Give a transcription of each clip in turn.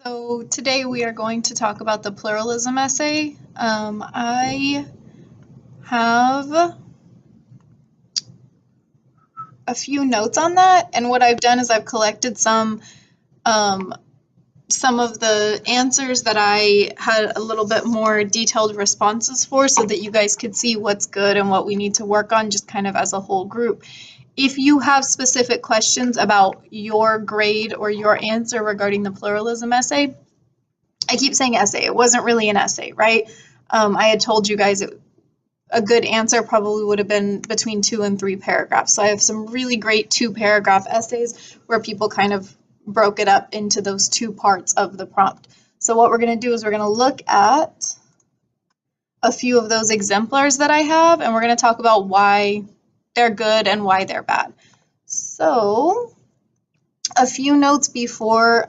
So today we are going to talk about the pluralism essay. I have a few notes on that, and what I've done is I've collected some of the answers that I had a little bit more detailed responses for, so that you guys could see what's good and what we need to work on, just kind of as a whole group. If you have specific questions about your grade or your answer regarding the pluralism essay, I keep saying essay. It wasn't really an essay, right? I had told you guys a good answer probably would have been between 2 and 3 paragraphs. So I have some really great 2-paragraph essays where people kind of broke it up into those 2 parts of the prompt. So what we're going to do is we're going to look at a few of those exemplars that I have, and we're going to talk about why they're good and why they're bad. So a few notes before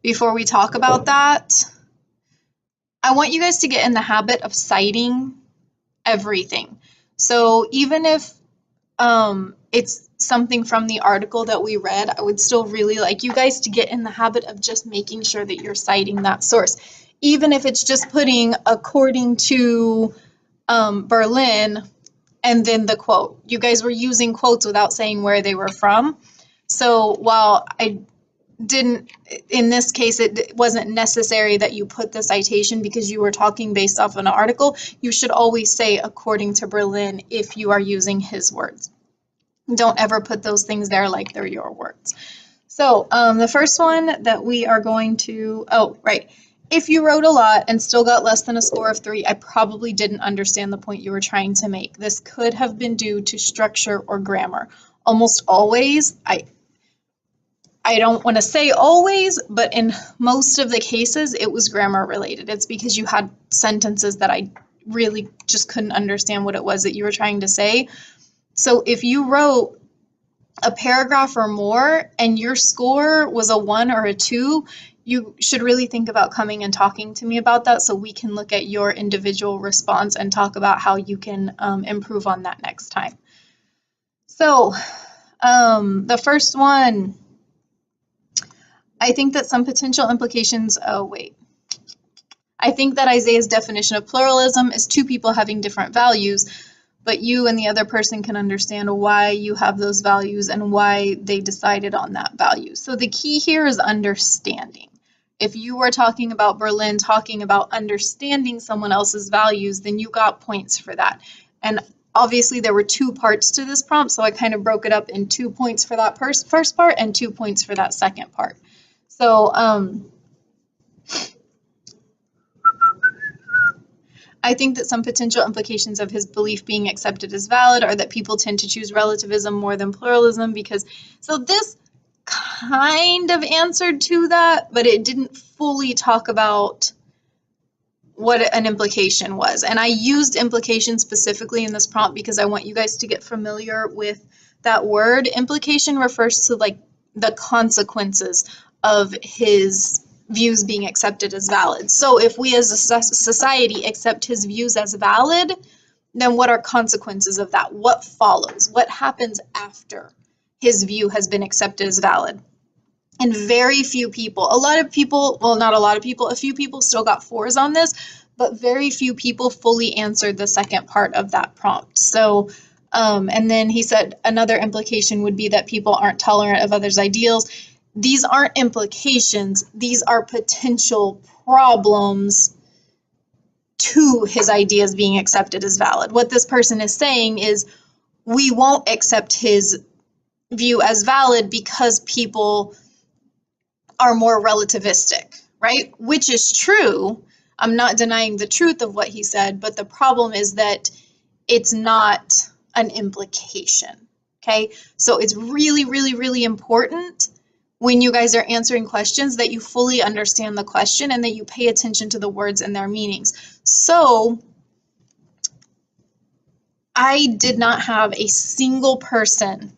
we talk about that. I want you guys to get in the habit of citing everything. So even if it's something from the article that we read, I would still really like you guys to get in the habit of just making sure that you're citing that source. Even if it's just putting according to Berlin and then the quote. You guys were using quotes without saying where they were from. So while I didn't, in this case, it wasn't necessary that you put the citation because you were talking based off an article, you should always say according to Berlin if you are using his words. Don't ever put those things there like they're your words. So the first one that we are going to, if you wrote a lot and still got less than a score of 3, I probably didn't understand the point you were trying to make. This could have been due to structure or grammar. Almost always, I don't want to say always, but in most of the cases, it was grammar related. It's because you had sentences that I really just couldn't understand what it was that you were trying to say. So if you wrote a paragraph or more and your score was a 1 or a 2, you should really think about coming and talking to me about that so we can look at your individual response and talk about how you can improve on that next time. So the first one, I think that some potential implications, I think that Isaiah's definition of pluralism is 2 people having different values, but you and the other person can understand why you have those values and why they decided on that value. So the key here is understanding. If you were talking about Berlin, talking about understanding someone else's values, then you got points for that. And obviously there were 2 parts to this prompt, so I kind of broke it up in 2 points for that first part and 2 points for that second part. So I think that some potential implications of his belief being accepted as valid are that people tend to choose relativism more than pluralism because, so this kind of answered to that, but it didn't fully talk about what an implication was. And I used implication specifically in this prompt because I want you guys to get familiar with that word. Implication refers to like the consequences of his views being accepted as valid. So if we as a society accept his views as valid, then what are consequences of that? What follows? What happens after his view has been accepted as valid? And very few people, a lot of people, well, not a lot of people, a few people still got 4s on this, but very few people fully answered the second part of that prompt. So, and then he said another implication would be that people aren't tolerant of others' ideals. These aren't implications, these are potential problems to his ideas being accepted as valid. What this person is saying is we won't accept his view as valid because people are more relativistic, right? Which is true. I'm not denying the truth of what he said, but the problem is that it's not an implication, okay? So it's really, really, really important when you guys are answering questions that you fully understand the question and that you pay attention to the words and their meanings. So I did not have a single person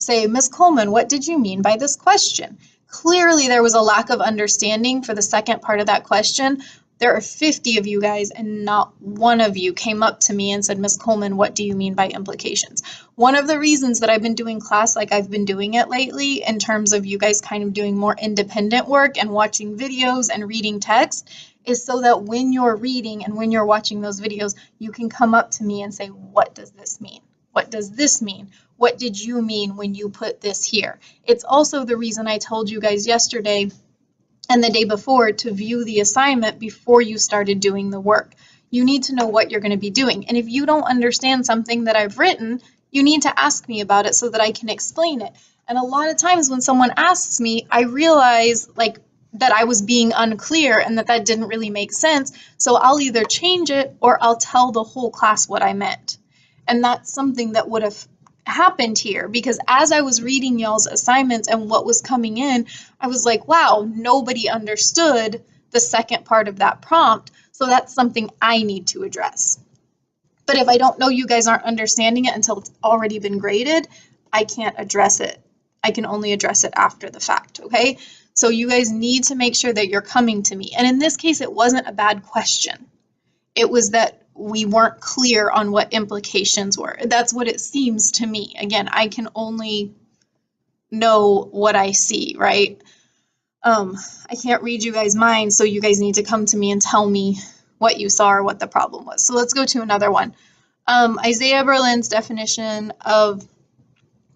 say, Ms. Coleman, what did you mean by this question? Clearly there was a lack of understanding for the second part of that question, There are 50 of you guys, and not one of you came up to me and said, Miss Coleman, what do you mean by implications? One of the reasons that I've been doing class like I've been doing it lately, in terms of you guys kind of doing more independent work and watching videos and reading text, is so that when you're reading and when you're watching those videos, you can come up to me and say, what does this mean? What does this mean? What did you mean when you put this here? It's also the reason I told you guys yesterday and the day before to view the assignment before you started doing the work. You need to know what you're going to be doing. And if you don't understand something that I've written, you need to ask me about it so that I can explain it. And a lot of times when someone asks me, I realize like that I was being unclear and that didn't really make sense. So I'll either change it or I'll tell the whole class what I meant. And that's something that would have happened here, because as I was reading y'all's assignments and what was coming in, I was like, wow, nobody understood the second part of that prompt. So that's something I need to address. But if I don't know you guys aren't understanding it until it's already been graded, I can't address it. I can only address it after the fact, okay? So you guys need to make sure that you're coming to me. And in this case, it wasn't a bad question. It was that we weren't clear on what implications were. That's what it seems to me. Again, I can only know what I see, right? I can't read you guys' minds, so you guys need to come to me and tell me what you saw or what the problem was. So let's go to another one. Isaiah Berlin's definition of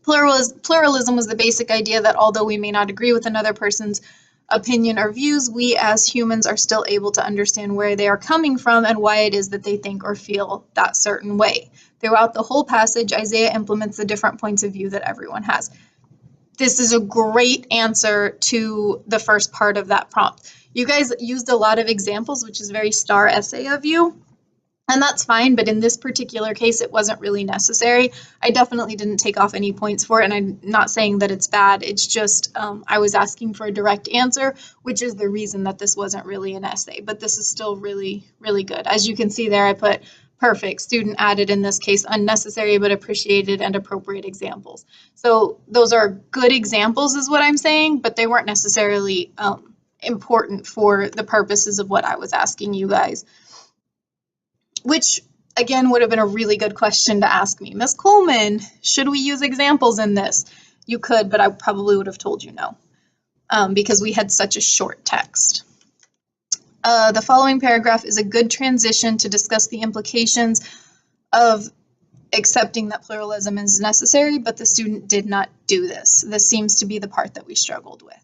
pluralism was the basic idea that although we may not agree with another person's opinion or views, we as humans are still able to understand where they are coming from and why it is that they think or feel that certain way. Throughout the whole passage, Isaiah implements the different points of view that everyone has. This is a great answer to the first part of that prompt. You guys used a lot of examples, which is very star essay of you. And that's fine, but in this particular case, it wasn't really necessary. I definitely didn't take off any points for it, and I'm not saying that it's bad. It's just I was asking for a direct answer, which is the reason that this wasn't really an essay. But this is still really, really good. As you can see there, I put perfect, student added, in this case, unnecessary but appreciated and appropriate examples. So those are good examples is what I'm saying, but they weren't necessarily important for the purposes of what I was asking you guys. Which, again, would have been a really good question to ask me. Miss Coleman, should we use examples in this? You could, but I probably would have told you no, because we had such a short text. The following paragraph is a good transition to discuss the implications of accepting that pluralism is necessary, but the student did not do this. This seems to be the part that we struggled with.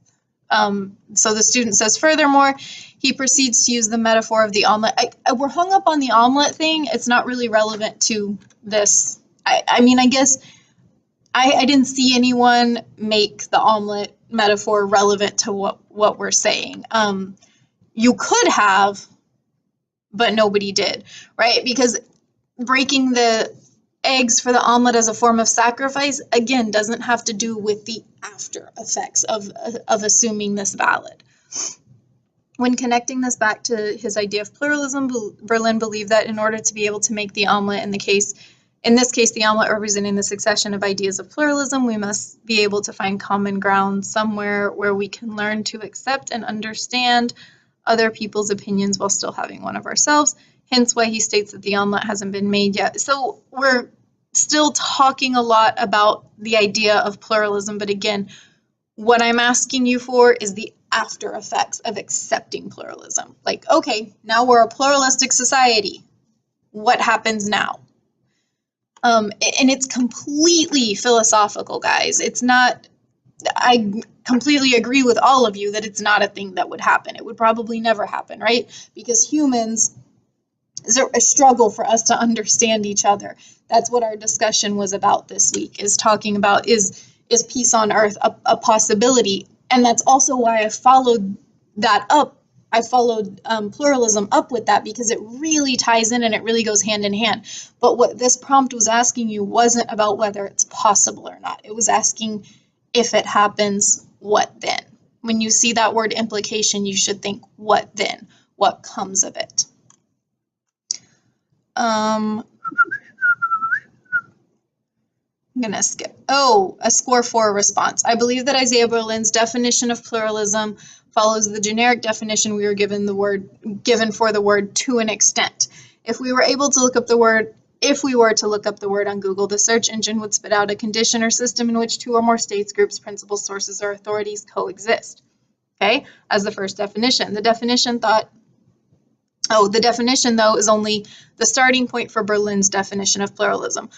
So the student says, furthermore, he proceeds to use the metaphor of the omelet. We're hung up on the omelet thing. It's not really relevant to this. I mean, I guess I didn't see anyone make the omelet metaphor relevant to what we're saying. You could have, but nobody did, right? Because breaking the eggs for the omelet as a form of sacrifice, again, doesn't have to do with the after effects of assuming this valid. When connecting this back to his idea of pluralism, Berlin believed that in order to be able to make the omelet, in this case, the omelet representing the succession of ideas of pluralism, we must be able to find common ground somewhere where we can learn to accept and understand other people's opinions while still having one of ourselves. Hence why he states that the omelet hasn't been made yet. So we're still talking a lot about the idea of pluralism, but again, what I'm asking you for is the after effects of accepting pluralism. Like, okay, now we're a pluralistic society. What happens now? And it's completely philosophical, guys. It's not, I completely agree with all of you that it's not a thing that would happen. It would probably never happen, right? Because humans, is a struggle for us to understand each other. That's what our discussion was about this week, is talking about is peace on earth a possibility? And that's also why I followed that up. I followed pluralism up with that, because it really ties in and it really goes hand in hand. But what this prompt was asking you wasn't about whether it's possible or not. It was asking, if it happens, what then? When you see that word implication, you should think, what then? What comes of it? I'm going to skip. Oh, a score 4 response. I believe that Isaiah Berlin's definition of pluralism follows the generic definition we were given for the word to an extent. If we were to look up the word on Google, the search engine would spit out a condition or system in which two or more states, groups, principles, sources, or authorities coexist. Okay, as the first definition. The definition though is only the starting point for Berlin's definition of pluralism.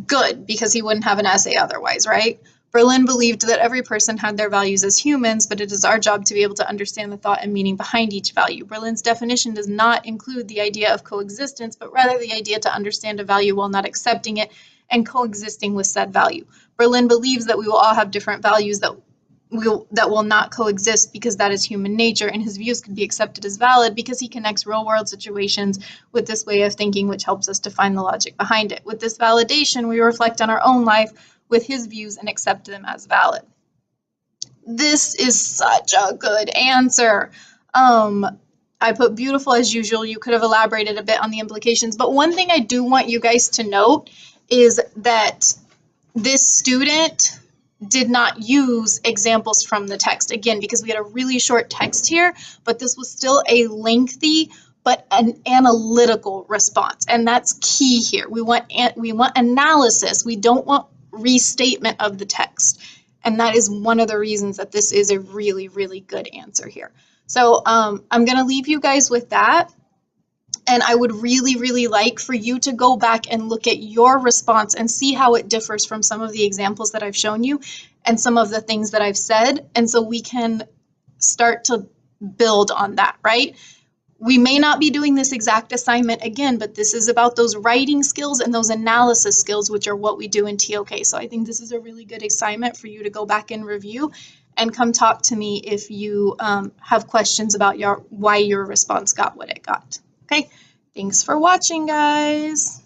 Good, because he wouldn't have an essay otherwise, right? Berlin believed that every person had their values as humans, but it is our job to be able to understand the thought and meaning behind each value. Berlin's definition does not include the idea of coexistence, but rather the idea to understand a value while not accepting it and coexisting with said value. Berlin believes that we will all have different values that will not coexist because that is human nature, and his views could be accepted as valid because he connects real-world situations with this way of thinking, which helps us to find the logic behind it. With this validation, we reflect on our own life with his views and accept them as valid. This is such a good answer. I put beautiful as usual. You could have elaborated a bit on the implications, but one thing I do want you guys to note is that this student did not use examples from the text, again, because we had a really short text here, but this was still a lengthy but an analytical response, and that's key here. We want analysis. We don't want restatement of the text, and that is one of the reasons that this is a really, really good answer here. So I'm going to leave you guys with that. And I would really, really like for you to go back and look at your response and see how it differs from some of the examples that I've shown you and some of the things that I've said. And so we can start to build on that, right? We may not be doing this exact assignment again, but this is about those writing skills and those analysis skills, which are what we do in TOK. So I think this is a really good assignment for you to go back and review and come talk to me if you have questions about why your response got what it got. Okay, thanks for watching, guys.